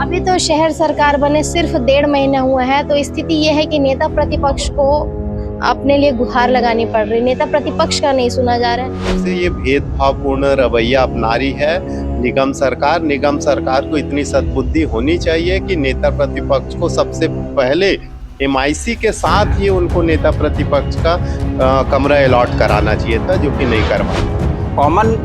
अभी तो शहर सरकार बने सिर्फ 1.5 महीना हुआ है, तो स्थिति ये है कि नेता प्रतिपक्ष को अपने लिए गुहार लगानी पड़ रही। नेता प्रतिपक्ष का नहीं सुना जा रहा है। से ये भेदभावपूर्ण रवैया अपना रही है निगम सरकार को इतनी सद्बुद्धि होनी चाहिए कि नेता प्रतिपक्ष को सबसे पहले एमआईसी के साथ ही उनको नेता प्रतिपक्ष का कमरा अलॉट कराना चाहिए था, जो कि नहीं करवाया। कॉमन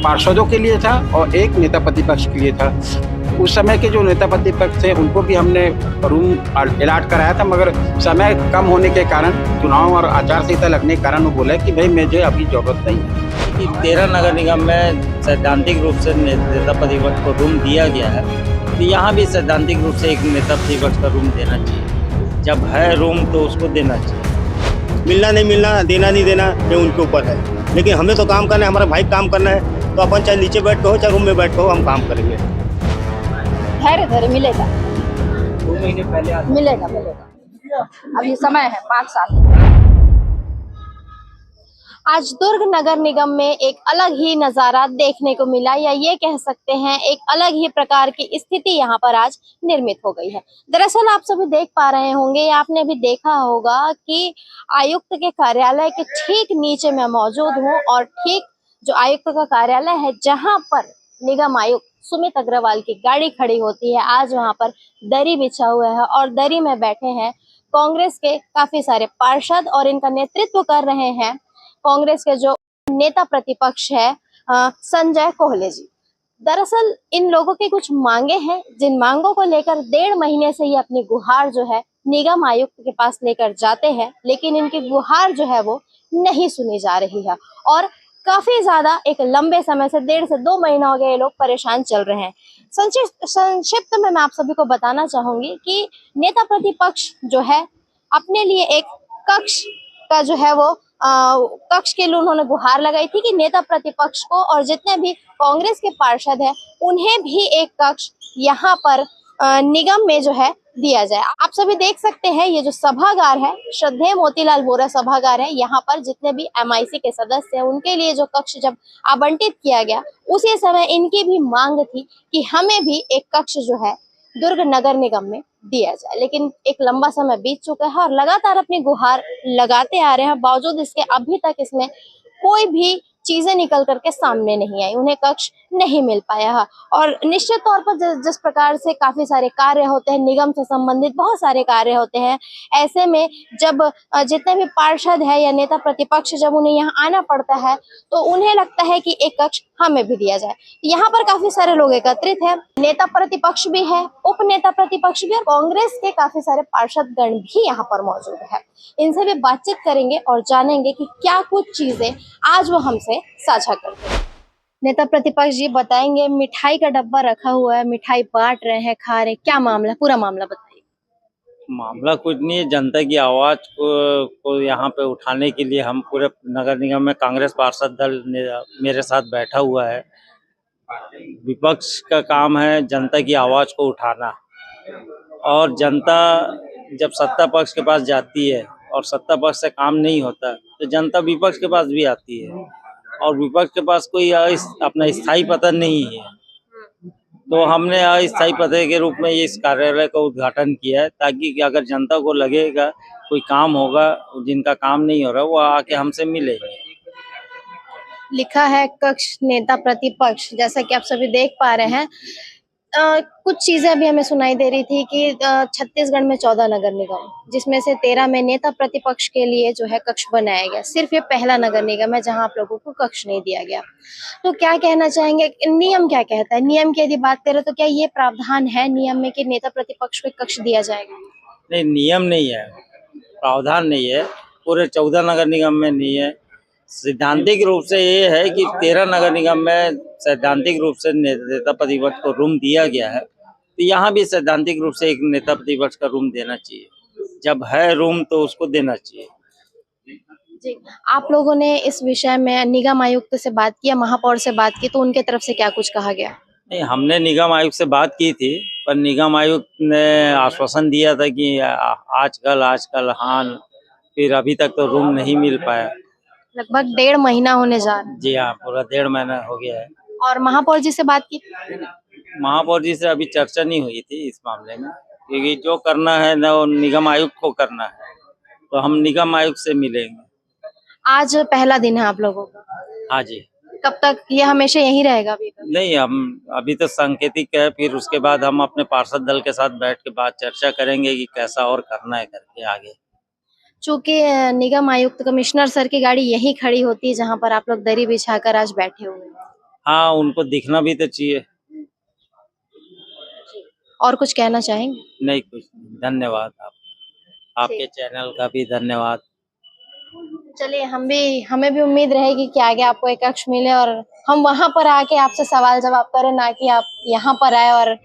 पार्षदों के लिए था और एक नेता प्रतिपक्ष के लिए था। उस समय के जो नेता प्रतिपक्ष थे उनको भी हमने रूम अलॉट कराया था, मगर समय कम होने के कारण, चुनाव और आचार संहिता लगने के कारण वो बोले कि भाई मुझे अभी जरूरत नहीं है। 13 नगर निगम में सैद्धांतिक रूप से नेता प्रतिपक्ष को रूम दिया गया है, तो यहाँ भी सैद्धांतिक रूप से एक नेता प्रतिपक्ष का रूम देना चाहिए। जब है रूम तो उसको देना चाहिए। मिलना नहीं मिलना, देना नहीं देना, ये उनके ऊपर है। लेकिन हमें तो काम करना है, हमारा भाई काम करना है, तो अपन चाहे नीचे बैठ के हो चाहे रूम में बैठ के हो, हम काम करेंगे। धैर्य मिलेगा, 2 महीने पहले मिलेगा। अभी समय है 5 साल। आज दुर्ग नगर निगम में एक अलग ही नजारा देखने को मिला, या ये कह सकते हैं एक अलग ही प्रकार की स्थिति यहाँ पर आज निर्मित हो गई है। दरअसल आप सभी देख पा रहे होंगे, या आपने भी देखा होगा कि आयुक्त के कार्यालय के ठीक नीचे मैं मौजूद हूँ, और ठीक जो आयुक्त का कार्यालय है जहाँ पर निगम आयुक्त सुमित अग्रवाल की गाड़ी खड़ी होती है, आज वहाँ पर दरी बिछा हुआ है और दरी में बैठे हैं कांग्रेस के काफी सारे पार्षद, और इनका नेतृत्व कर रहे हैं कांग्रेस के जो नेता प्रतिपक्ष है संजय कोहले जी। दरअसल इन लोगों की कुछ मांगे हैं, जिन मांगों को लेकर 1.5 महीने से ये अपनी गुहार जो है निगम आयुक्त के पास लेकर जाते हैं, लेकिन इनकी गुहार जो है वो नहीं सुनी जा रही है। और काफी ज्यादा एक लंबे समय से 1.5 से 2 महीना हो गए ये लोग परेशान चल रहे हैं। संक्षिप्त में मैं आप सभी को बताना चाहूंगी कि नेता प्रतिपक्ष जो है अपने लिए एक कक्ष का जो है वो कक्ष के लिए उन्होंने गुहार लगाई थी कि नेता प्रतिपक्ष को और जितने भी कांग्रेस के पार्षद हैं उन्हें भी एक कक्ष यहाँ पर निगम में जो है दिया जाए। आप सभी देख सकते हैं ये जो सभागार है, श्रद्धेय मोतीलाल वोरा सभागार है, यहाँ पर जितने भी एमआईसी के सदस्य हैं उनके लिए जो कक्ष जब आवंटित किया गया, उसी समय इनकी भी मांग थी कि हमें भी एक कक्ष जो है दुर्ग नगर निगम में दिया जाए। लेकिन एक लंबा समय बीत चुका है और लगातार अपनी गुहार लगाते आ रहे हैं, बावजूद इसके अभी तक इसमें कोई भी चीजें निकल करके सामने नहीं आई, उन्हें कक्ष नहीं मिल पाया है। और निश्चित तौर पर जिस प्रकार से काफी सारे कार्य होते हैं, निगम से संबंधित बहुत सारे कार्य होते हैं, ऐसे में जब जितने भी पार्षद है या नेता प्रतिपक्ष जब उन्हें यहाँ आना पड़ता है तो उन्हें लगता है कि एक कक्ष हमें भी दिया जाए। यहाँ पर काफी सारे लोग एकत्रित है, नेता प्रतिपक्ष भी है, उप नेता प्रतिपक्ष भी, और कांग्रेस के काफी सारे पार्षद गण भी यहाँ पर मौजूद है। इनसे भी बातचीत करेंगे और जानेंगे कि क्या कुछ चीजें आज वो हमसे साझा करते हैं। नेता प्रतिपक्ष जी बताएंगे, मिठाई का डब्बा रखा हुआ है, मिठाई बांट रहे हैं, खा रहे हैं, क्या मामला, पूरा मामला बताइए। मामला कुछ नहीं है, जनता की आवाज को यहाँ पे उठाने के लिए हम पूरे नगर निगम में कांग्रेस पार्षद दल मेरे साथ बैठा हुआ है। विपक्ष का काम है जनता की आवाज को उठाना, और जनता जब सत्ता पक्ष के पास जाती है और सत्ता पक्ष से काम नहीं होता तो जनता विपक्ष के पास भी आती है, और विपक्ष के पास कोई अपना स्थायी पद नहीं है, तो हमने अस्थायी पद के रूप में इस कार्यालय का उद्घाटन किया है, ताकि अगर जनता को लगेगा कोई काम होगा, जिनका काम नहीं हो रहा वो आके हमसे मिले। लिखा है कक्ष नेता प्रतिपक्ष, जैसा कि आप सभी देख पा रहे हैं। कुछ चीजें अभी हमें सुनाई दे रही थी कि छत्तीसगढ़ में 14 नगर निगम, जिसमें से 13 में नेता प्रतिपक्ष के लिए जो है कक्ष बनाया गया। सिर्फ ये पहला नगर निगम है जहां आप लोगों को कक्ष नहीं दिया गया। तो क्या कहना चाहेंगे, नियम क्या कहता है? नियम की यदि बात करें तो क्या ये प्रावधान है नियम में कि नेता प्रतिपक्ष को कक्ष दिया जाएगा? नहीं, नियम नहीं है, प्रावधान नहीं है, पूरे 14 नगर निगम में नहीं है। सैद्धांतिक रूप से ये है कि 13 नगर निगम में सैद्धांतिक रूप से नेता प्रतिपक्ष को रूम दिया गया है, तो यहाँ भी सैद्धांतिक रूप से एक नेता प्रतिपक्ष का रूम देना चाहिए। जब है रूम तो उसको देना चाहिए। जी, आप लोगों ने इस विषय में निगम आयुक्त से बात किया, महापौर से बात की, तो उनके तरफ से क्या कुछ कहा गया? नहीं, हमने निगम आयुक्त से बात की थी, पर निगम आयुक्त ने आश्वासन दिया था कि आजकल हाँ, फिर अभी तक तो रूम नहीं मिल पाया। लगभग 1.5 महीना होने जा रहा है। जी हाँ, पूरा 1.5 महीना हो गया है। और महापौर जी से बात की? महापौर जी से अभी चर्चा नहीं हुई थी इस मामले में, क्योंकि जो करना है ना वो निगम आयुक्त को करना है, तो हम निगम आयुक्त से मिलेंगे। आज पहला दिन है आप लोगों का, हाँ जी। कब तक ये हमेशा यही रहेगा अभी तक? नहीं, हम अभी तो सांकेतिक है, फिर उसके बाद हम अपने पार्षद दल के साथ बैठ के बात चर्चा करेंगे कि कैसा और करना है करके आगे। चूंकि निगम आयुक्त कमिश्नर सर की गाड़ी यही खड़ी होती है जहां पर आप लोग दरी बिछाकर आज बैठे हुए हैं। हाँ, उनको दिखना भी तो चाहिए। और कुछ कहना चाहेंगे? नहीं, कुछ नहीं। धन्यवाद आपके चैनल का भी धन्यवाद। चलिए हमें भी उम्मीद रहेगी कि आगे आपको एक कक्ष मिले और हम वहां पर आके आपसे सवाल जवाब करें, ना कि आप यहाँ पर आए। और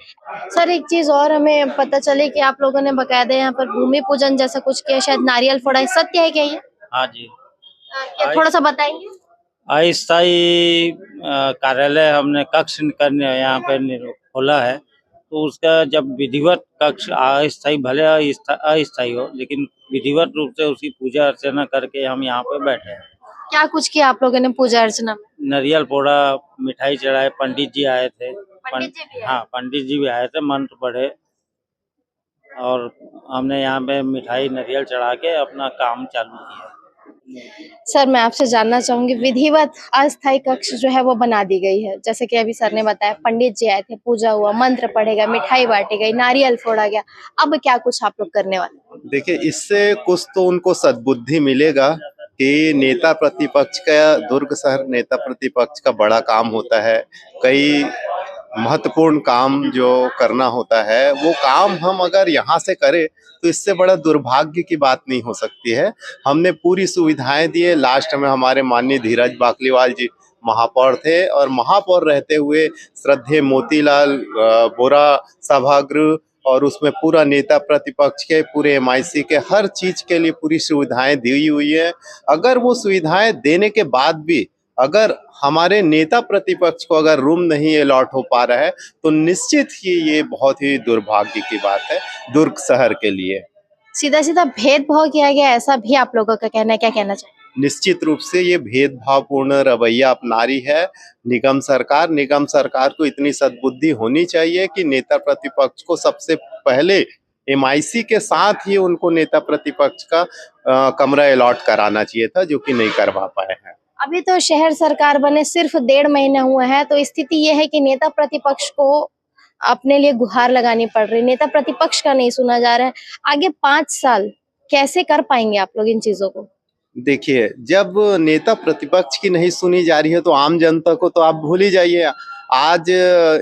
सर एक चीज और हमें पता चली कि आप लोगों ने बकायदे यहाँ पर भूमि पूजन जैसा कुछ किया, शायद नारियल फोड़ा है, सत्य है क्या ये? हाँ जी। थोड़ा सा बताएंगे। अस्थायी कार्यालय हमने कक्ष करने यहाँ पे खोला है, तो उसका जब विधिवत कक्ष अस्थायी भले अस्थायी हो, लेकिन विधिवत रूप से उसकी पूजा अर्चना करके हम यहाँ पे बैठे हैं। क्या कुछ किया आप लोगों ने पूजा अर्चना में? नारियल फोड़ा, मिठाई चढ़ाए, पंडित जी आए थे। पंडित जी भी आए? हाँ, पंडित जी भी आए थे, मंत्र पढ़े और हमने यहाँ पे मिठाई नारियल चढ़ा के अपना काम चालू किया। सर मैं आपसे जानना चाहूंगी, विधिवत अस्थायी कक्ष जो है वो बना दी गई है, जैसे कि अभी सर ने बताया पंडित जी आए थे, पूजा हुआ, मंत्र पढ़े गए, मिठाई बांटी गई, नारियल फोड़ा गया, अब क्या कुछ आप लोग करने वाले? देखिए, इससे कुछ तो उनको सद्बुद्धि मिलेगा कि नेता प्रतिपक्ष का, दुर्ग शहर नेता प्रतिपक्ष का बड़ा काम होता है। कई महत्वपूर्ण काम जो करना होता है, वो काम हम अगर यहाँ से करें तो इससे बड़ा दुर्भाग्य की बात नहीं हो सकती है। हमने पूरी सुविधाएं दी है। लास्ट में हमारे माननीय धीरज बाकलीवाल जी महापौर थे और महापौर रहते हुए श्रद्धेय मोतीलाल बोरा सभागृह और उसमें पूरा नेता प्रतिपक्ष के, पूरे एमआईसी के हर चीज के लिए पूरी सुविधाएं दी हुई है। अगर वो सुविधाएं देने के बाद भी अगर हमारे नेता प्रतिपक्ष को अगर रूम नहीं अलॉट हो पा रहा है तो निश्चित ही ये बहुत ही दुर्भाग्य की बात है दुर्ग शहर के लिए। सीधा सीधा भेदभाव किया गया, ऐसा भी आप लोगों का कहना है, क्या कहना चाहिए? निश्चित रूप से ये भेदभावपूर्ण रवैया अपना रही है निगम सरकार। निगम सरकार को इतनी सद्बुद्धि होनी चाहिए कि नेता प्रतिपक्ष को सबसे पहले एमआईसी के साथ ही उनको नेता प्रतिपक्ष का कमरा अलॉट कराना चाहिए था, जो कि नहीं करवा पाए हैं। अभी तो शहर सरकार बने सिर्फ 1.5 महीने हुए हैं, तो स्थिति ये है कि नेता प्रतिपक्ष को अपने लिए गुहार लगानी पड़ रही, नेता प्रतिपक्ष का नहीं सुना जा रहा है। आगे 5 साल कैसे कर पाएंगे आप लोग इन चीजों को? देखिए, जब नेता प्रतिपक्ष की नहीं सुनी जा रही है तो आम जनता को तो आप भूल ही जाइए। आज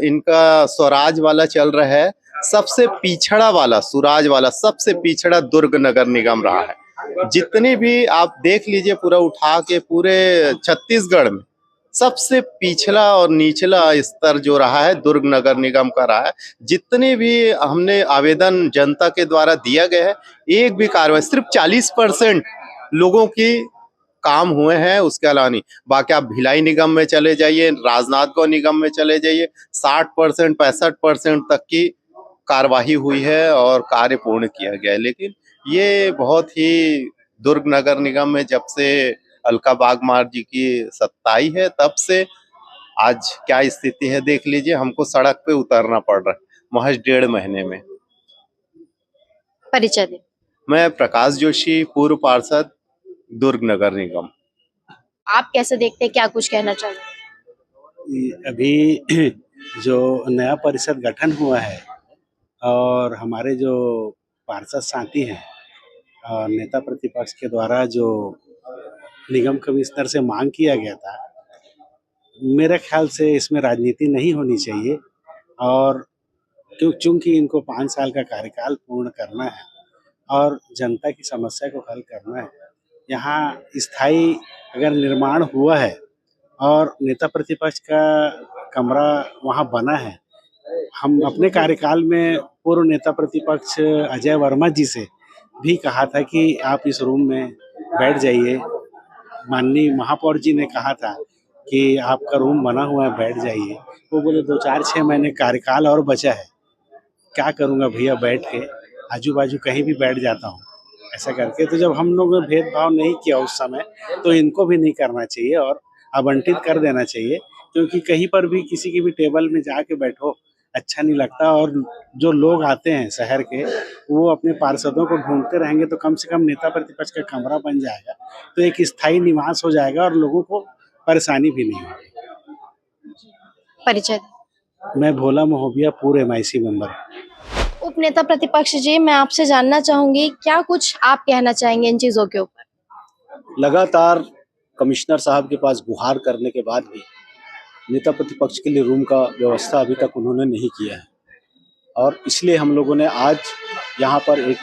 इनका स्वराज वाला चल रहा है, सबसे पिछड़ा वाला सुराज वाला सबसे पिछड़ा दुर्ग नगर निगम रहा है। जितनी भी आप देख लीजिए, पूरा उठा के पूरे छत्तीसगढ़ में सबसे पिछला और निचला स्तर जो रहा है दुर्ग नगर निगम का रहा है। जितने भी हमने आवेदन जनता के द्वारा दिया गया है, एक भी कार्रवाई, सिर्फ 40% लोगों की काम हुए हैं, उसके अलावा नहीं। बाकी आप भिलाई निगम में चले जाइए, राजनांदगांव निगम में चले जाइए, 60% 65% तक की कार्यवाही हुई है और कार्य पूर्ण किया गया है। लेकिन ये बहुत ही दुर्ग नगर निगम में जब से अलका बागमार जी की सत्ता आई है तब से आज क्या स्थिति है देख लीजिए। हमको सड़क पे उतरना पड़ रहा है महज 1.5 महीने में। परिचय दें। मैं प्रकाश जोशी, पूर्व पार्षद, दुर्ग नगर निगम। आप कैसे देखते हैं, क्या कुछ कहना चाहिए? अभी जो नया परिषद गठन हुआ है और हमारे जो पार्षद साथी हैं, नेता प्रतिपक्ष के द्वारा जो निगम कमिश्नर से मांग किया गया था, मेरे ख्याल से इसमें राजनीति नहीं होनी चाहिए। और चूंकि इनको 5 साल का कार्यकाल पूर्ण करना है और जनता की समस्या को हल करना है, यहाँ स्थायी अगर निर्माण हुआ है और नेता प्रतिपक्ष का कमरा वहाँ बना है, हम अपने कार्यकाल में पूर्व नेता प्रतिपक्ष अजय वर्मा जी से भी कहा था कि आप इस रूम में बैठ जाइए। माननीय महापौर जी ने कहा था कि आपका रूम बना हुआ है, बैठ जाइए। वो बोले 2-4-6 महीने कार्यकाल और बचा है, क्या करूँगा भैया, बैठ के आजू बाजू कहीं भी बैठ जाता हूँ, ऐसा करके। तो जब हम लोग ने भेदभाव नहीं किया उस समय, तो इनको भी नहीं करना चाहिए और आवंटित कर देना चाहिए। क्योंकि कहीं पर भी किसी की भी टेबल में जाके बैठो, अच्छा नहीं लगता। और जो लोग आते हैं शहर के, वो अपने पार्षदों को ढूंढते रहेंगे, तो कम से कम नेता प्रतिपक्ष का कमरा बन जाएगा, तो एक स्थायी निवास हो जाएगा और लोगों को परेशानी भी नहीं होगी। परिचय मैं भोला महोबिया, पूर्व MIC मेंबर। उप नेता प्रतिपक्ष जी, मैं आपसे जानना चाहूंगी क्या कुछ आप कहना चाहेंगे इन चीजों के ऊपर। लगातार कमिश्नर साहब के पास गुहार करने के बाद भी नेता प्रतिपक्ष के लिए रूम का व्यवस्था अभी तक उन्होंने नहीं किया है, और इसलिए हम लोगों ने आज यहाँ पर एक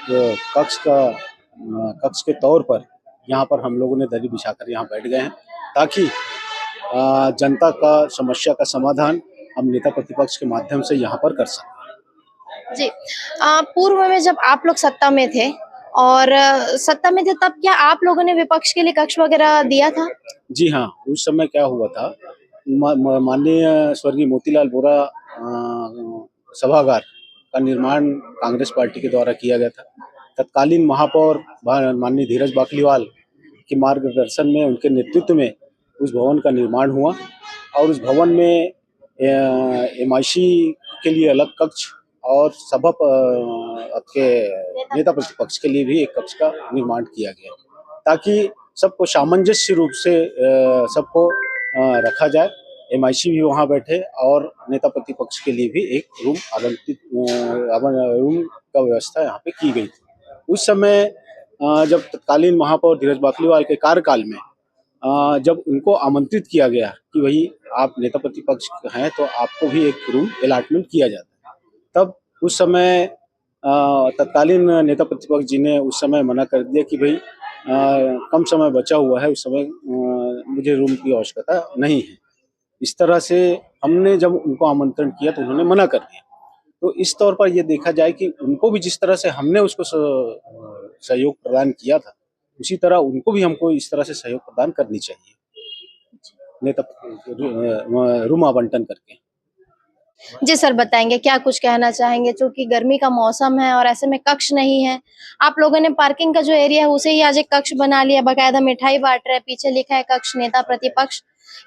कक्ष के तौर पर यहाँ पर हम लोगों ने दरी बिछाकर यहाँ बैठ गए हैं, ताकि जनता का समस्या का समाधान हम नेता प्रतिपक्ष के माध्यम से यहाँ पर कर सकें। जी, पूर्व में जब आप लोग सत्ता में थे और सत्ता में थे, तब क्या आप लोगों ने विपक्ष के लिए कक्ष वगैरह दिया था? जी हाँ, उस समय क्या हुआ था, माननीय स्वर्गीय मोतीलाल वोरा सभागार का निर्माण कांग्रेस पार्टी के द्वारा किया गया था। तत्कालीन महापौर माननीय धीरज बाकलीवाल के मार्गदर्शन में, उनके नेतृत्व में उस भवन का निर्माण हुआ, और उस भवन में MIC के लिए अलग कक्ष और सभा के नेता प्रतिपक्ष के लिए भी एक कक्ष का निर्माण किया गया, ताकि सबको सामंजस्य रूप से सबको रखा जाए। MIC भी वहाँ बैठे और नेता प्रतिपक्ष के लिए भी एक रूम रूम का व्यवस्था यहाँ पे की गई थी। उस समय जब तत्कालीन महापौर धीरज बाकलीवाल के कार्यकाल में जब उनको आमंत्रित किया गया कि भाई आप नेता प्रतिपक्ष हैं तो आपको भी एक रूम अलॉटमेंट किया जाता है, तब उस समय तत्कालीन नेता प्रतिपक्ष जी ने उस समय मना कर दिया कि भाई कम समय बचा हुआ है, उस समय मुझे रूम की आवश्यकता नहीं है। इस तरह से हमने जब उनको आमंत्रण किया तो उन्होंने मना कर दिया। तो इस तौर पर ये देखा जाए कि उनको भी जिस तरह से हमने उसको सहयोग प्रदान किया था, उसी तरह उनको भी हमको इस तरह से सहयोग प्रदान करनी चाहिए, नेता रूम आवंटन करके। जी सर, बताएंगे क्या कुछ कहना चाहेंगे, क्योंकि गर्मी का मौसम है और ऐसे में कक्ष नहीं है। आप लोगों ने पार्किंग का जो एरिया है उसे ही आज एक कक्ष बना लिया, बकायदा मिठाई बांट रहे, पीछे लिखा है कक्ष नेता प्रतिपक्ष।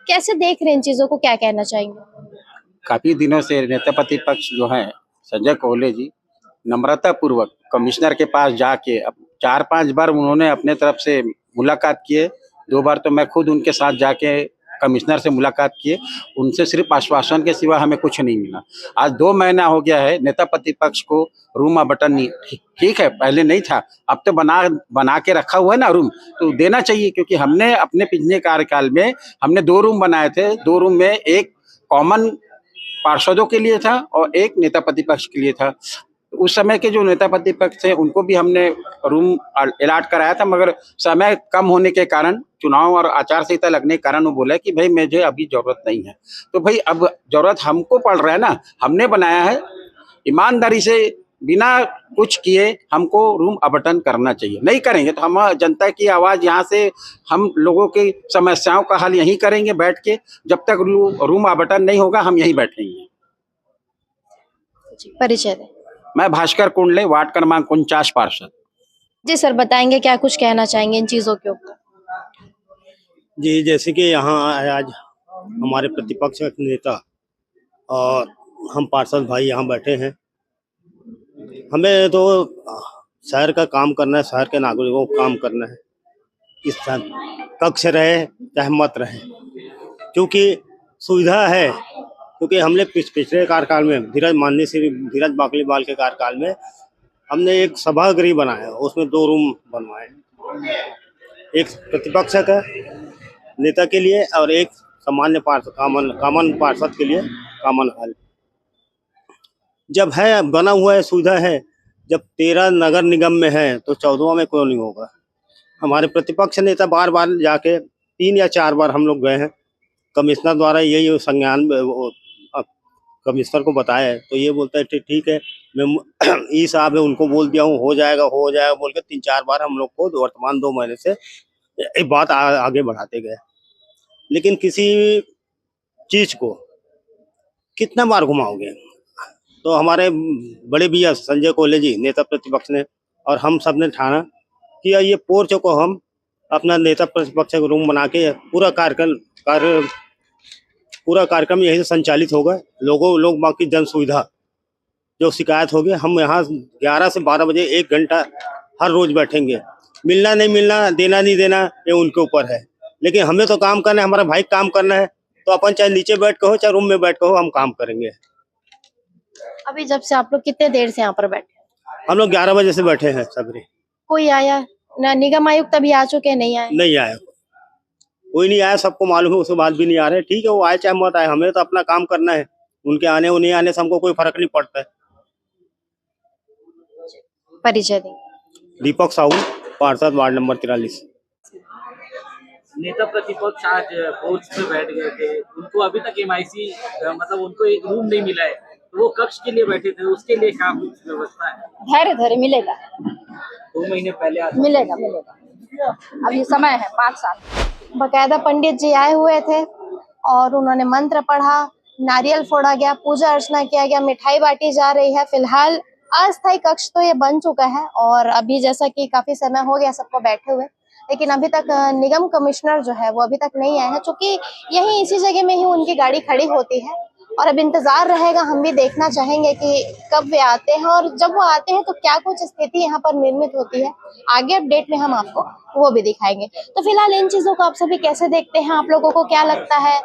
कैसे देख रहे हैं इन चीजों को, क्या कहना चाहेंगे? काफी दिनों से नेता प्रतिपक्ष जो है संजय कोहले जी नम्रता पूर्वक कमिश्नर के पास जाके अब 4-5 बार उन्होंने अपने तरफ से मुलाकात किए। 2 बार तो मैं खुद उनके साथ जाके कमिश्नर से मुलाकात किए, उनसे सिर्फ आश्वासन के सिवा हमें कुछ नहीं मिला। आज 2 महीना हो गया है, नेता प्रतिपक्ष को रूम आवंटन नहीं, ठीक है पहले नहीं था, अब तो बना के रखा हुआ है ना रूम, तो देना चाहिए। क्योंकि हमने अपने पिछले कार्यकाल में हमने 2 रूम बनाए थे। 2 रूम में एक कॉमन पार्षदों के लिए था और एक नेता प्रतिपक्ष के लिए था। उस समय के जो नेता प्रतिपक्ष थे उनको भी हमने रूम अलॉट कराया था, मगर समय कम होने के कारण, चुनाव और आचार संहिता लगने के कारण वो बोला कि भाई मुझे अभी जरूरत नहीं है। तो भाई अब जरूरत हमको पड़ रहा है ना, हमने बनाया है, ईमानदारी से बिना कुछ किए हमको रूम आवंटन करना चाहिए। नहीं करेंगे तो हम जनता की आवाज यहाँ से, हम लोगों की समस्याओं का हल यहीं करेंगे बैठ के। जब तक रूम आवंटन नहीं होगा हम यहीं बैठेंगे। परिचय दें। मैं भास्कर कुंडले, वार्ड क्रमांक 49 पार्षद। जी सर, बताएंगे क्या कुछ कहना चाहेंगे इन चीजों के ऊपर। जी, जैसे कि यहाँ आज हमारे प्रतिपक्ष के नेता और हम पार्षद भाई यहाँ बैठे हैं, हमें तो शहर का काम करना है, शहर के नागरिकों को काम करना है। इस कक्ष रहे चाहे मत रहे, क्योंकि सुविधा है। क्योंकि हमने पिछले कार्यकाल में माननीय श्री धीरज बाकलीवाल के कार्यकाल में हमने एक सभागृह बनाया, उसमें 2 रूम बनवाए, एक प्रतिपक्ष का नेता के लिए और एक सामान्य पार्षद कॉमन पार्षद के लिए कॉमन हॉल। जब है बना हुआ है, सुविधा है, जब 13 नगर निगम में है तो 14वां में क्यों नहीं होगा। हमारे प्रतिपक्ष नेता बार बार जाके 3 या 4 बार हम लोग गए हैं, कमिश्नर द्वारा यही संज्ञान कमिश्नर को बताया है, तो ये बोलता है ठीक है, मैं ई साहब है उनको बोल दिया हूँ, हो जाएगा बोल के 3-4 बार हम लोग को वर्तमान 2 महीने से एक बात आगे बढ़ाते गए। लेकिन किसी चीज को कितना बार घुमाओगे। तो हमारे बड़े भैया संजय कोहले जी नेता प्रतिपक्ष ने और हम सब ने ठाना कि ये पोर्च को हम अपना नेता प्रतिपक्ष रूम बना के पूरा कार्य पूरा कार्यक्रम यहीं से संचालित होगा। लोग बाकी जन सुविधा जो शिकायत होगी, हम यहाँ 11 से 12 बजे 1 घंटा हर रोज बैठेंगे। मिलना नहीं मिलना, देना नहीं देना, ये उनके ऊपर है, लेकिन हमें तो काम करना है, हमारा भाई काम करना है, तो अपन चाहे नीचे बैठ के हो चाहे रूम में बैठ के हो, हम काम करेंगे। अभी जब से आप लोग कितने देर से यहाँ पर बैठे? हम लोग 11 बजे से बैठे हैं सबरे। कोई आया ना? निगम आयुक्त अभी आ चुके हैं, नहीं आए? नहीं आया, कोई नहीं आया, सबको मालूम है, उसके बाद भी नहीं आ रहे। ठीक है, वो आए चाहे मत आए, हमें तो अपना काम करना है। उनके आने और नहीं आने से हमको कोई फर्क नहीं पड़ता है। परिचय दें। दीपक साहू, पार्षद वार्ड नंबर 43। नेता प्रतिपक्ष आज फोर्स पे बैठ गए थे, उनको अभी तक एमआईसी मतलब उनको एक रूम नहीं मिला है, तो वो कक्ष के लिए बैठे थे, उसके लिए क्या कुछ व्यवस्था है? धैर्य धैर्य मिलेगा, 2 महीने पहले आज मिलेगा मिलेगा, अभी समय है 5 साल। बकायदा पंडित जी आए हुए थे और उन्होंने मंत्र पढ़ा, नारियल फोड़ा गया, पूजा अर्चना किया गया, मिठाई बांटी जा रही है। फिलहाल अस्थायी कक्ष तो ये बन चुका है और अभी जैसा कि काफी समय हो गया सबको बैठे हुए, लेकिन अभी तक निगम कमिश्नर जो है वो अभी तक नहीं आए हैं, क्योंकि यही इसी जगह में ही उनकी गाड़ी खड़ी होती है और अब इंतजार रहेगा। हम भी देखना चाहेंगे कि कब वे आते हैं और जब वो आते हैं तो क्या कुछ स्थिति यहाँ पर निर्मित होती है। आगे अपडेट में हम आपको वो भी दिखाएंगे। तो फिलहाल इन चीजों को आप सभी कैसे देखते हैं? आप लोगों को क्या लगता है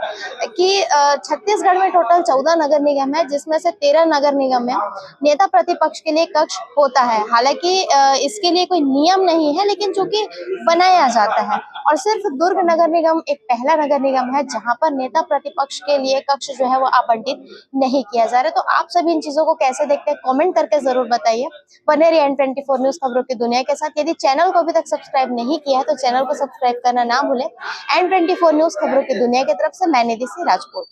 कि छत्तीसगढ़ में टोटल 14 नगर निगम है, जिसमें से 13 नगर निगम में नेता प्रतिपक्ष के लिए कक्ष होता है। हालांकि इसके लिए कोई नियम नहीं है, लेकिन चूंकि बनाया जाता है और सिर्फ दुर्ग नगर निगम एक पहला नगर निगम है जहां पर नेता प्रतिपक्ष के लिए कक्ष जो है वो आवंटित नहीं किया जा रहा है। तो आप सभी इन चीजों को कैसे देखते हैं? कमेंट करके जरूर बताइए। बने रहिए N24 न्यूज खबरों की दुनिया के साथ। यदि चैनल को अभी तक सब्सक्राइब नहीं किया है तो चैनल को सब्सक्राइब करना ना भूलें। N24 न्यूज खबरों की दुनिया की तरफ से मैं निधि सिंह राजपूत।